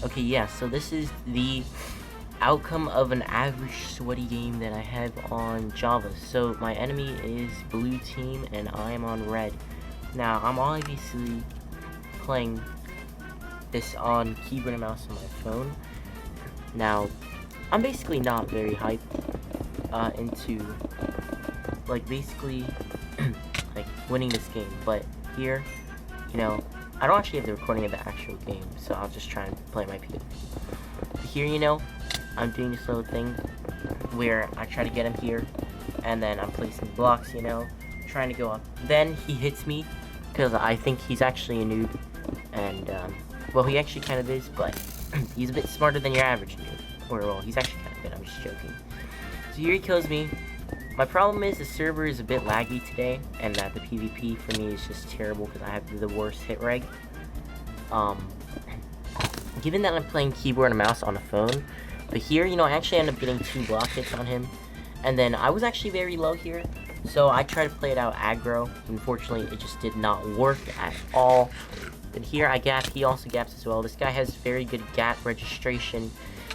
Okay, yeah, so this is the outcome of an average sweaty game that I have on Java. So my enemy is blue team and I am on red. Now, I'm obviously playing this on keyboard and mouse on my phone. Now, I'm basically not very hyped into, like, basically, like, winning this game. But here, you know, I don't actually have the recording of the actual game, so I'll just try and play my PvP. Here, you know, I'm doing this little thing where I try to get him here, and then I'm placing blocks, you know, trying to go up. Then he hits me, because I think he's actually a noob, and, well, he actually kind of is, but he's a bit smarter than your average noob. Or, well, he's actually kind of good, I'm just joking. So here he kills me. My problem is the server is a bit laggy today, and that the PvP for me is just terrible because I have the worst hit reg. Given that I'm playing keyboard and mouse on a phone, but here, you know, I actually end up getting 2 block hits on him, and then I was actually very low here, so I tried to play it out aggro. Unfortunately, it just did not work at all. But here I gap, he also gaps as well. This guy has very good gap registration.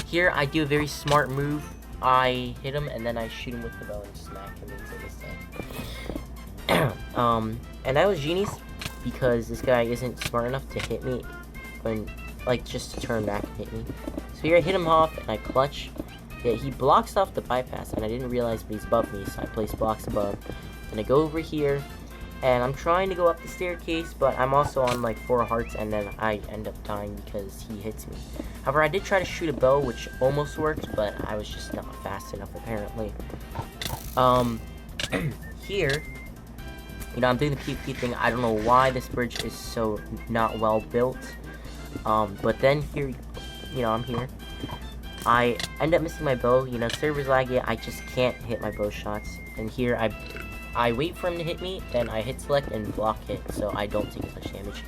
Here I do a very smart move. I hit him and then I shoot him with the bow and smack him into this thing. And that was genius because this guy isn't smart enough to hit me when, like, just to turn back and hit me. So here I hit him off and I clutch. Yeah, he blocks off the bypass and I didn't realize but he's above me, so I place blocks above. Then I go over here and I'm trying to go up the staircase, but I'm also on like 4 hearts and then I end up dying because he hits me. However, I did try to shoot a bow, which almost worked, but I was just not fast enough apparently. Here, you know, I'm doing the PvP thing. I don't know why this bridge is so not well built. But then here, you know, I'm here. I end up missing my bow. You know, server's laggy. I just can't hit my bow shots. And here, I wait for him to hit me, then I hit select and block hit, so I don't take as much damage.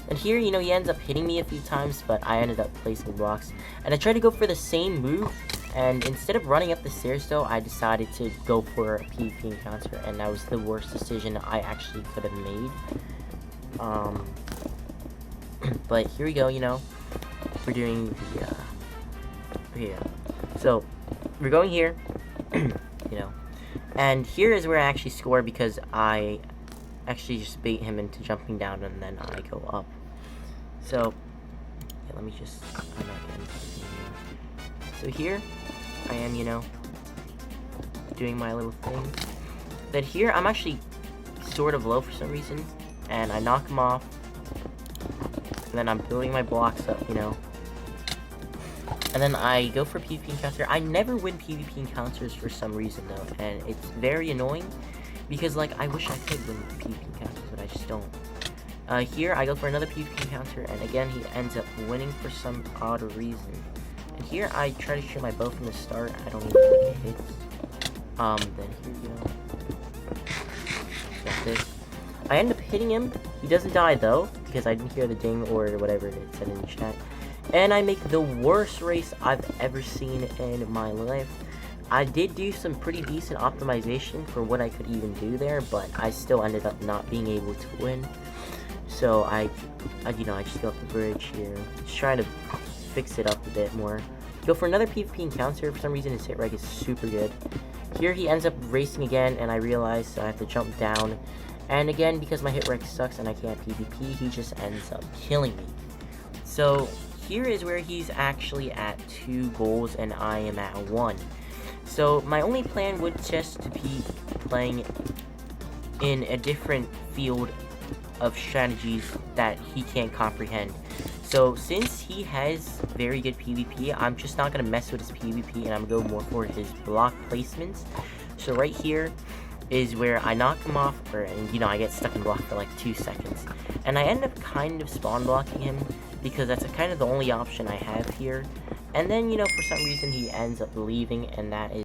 And here, you know, he ends up hitting me a few times, but I ended up placing blocks. And I tried to go for the same move, and instead of running up the stairs, though, I decided to go for a PvP encounter, and that was the worst decision I actually could have made. But here we go, you know, we're doing the, yeah. So, we're going here, you know. And here is where I actually score because I actually just bait him into jumping down and then I go up. So, yeah, let me just, I'm not getting here. So here, I am, you know, doing my little thing. Then here, I'm actually sort of low for some reason, and I knock him off. And then I'm building my blocks up, you know. And then I go for PvP encounter. I never win PvP encounters for some reason, though. And it's very annoying. Because, like, I wish I could win PvP encounters, but I just don't. Here, I go for another PvP encounter. And again, he ends up winning for some odd reason. And here, I try to shoot my bow from the start. I don't even think it hits. Then here you go. Got this. I end up hitting him. He doesn't die, though. Because I didn't hear the ding or whatever it said in the chat. And I make the worst race I've ever seen in my life. I did do some pretty decent optimization for what I could even do there, but I still ended up not being able to win. So you know, I just go up the bridge here, just trying to fix it up a bit more. Go for another PvP encounter. For some reason, his hit reg is super good. Here he ends up racing again, and I realize I have to jump down. And again, because my hit reg sucks and I can't PvP, he just ends up killing me. So here is where he's actually at 2 goals and I am at 1. So my only plan would just to be playing in a different field of strategies that he can't comprehend. So since he has very good PvP, I'm just not going to mess with his PvP and I'm going to go more for his block placements. So right here is where I knock him off, and you know, I get stuck in block for like 2 seconds. And I end up kind of spawn blocking him because that's kind of the only option I have here. And then, you know, for some reason he ends up leaving, and that is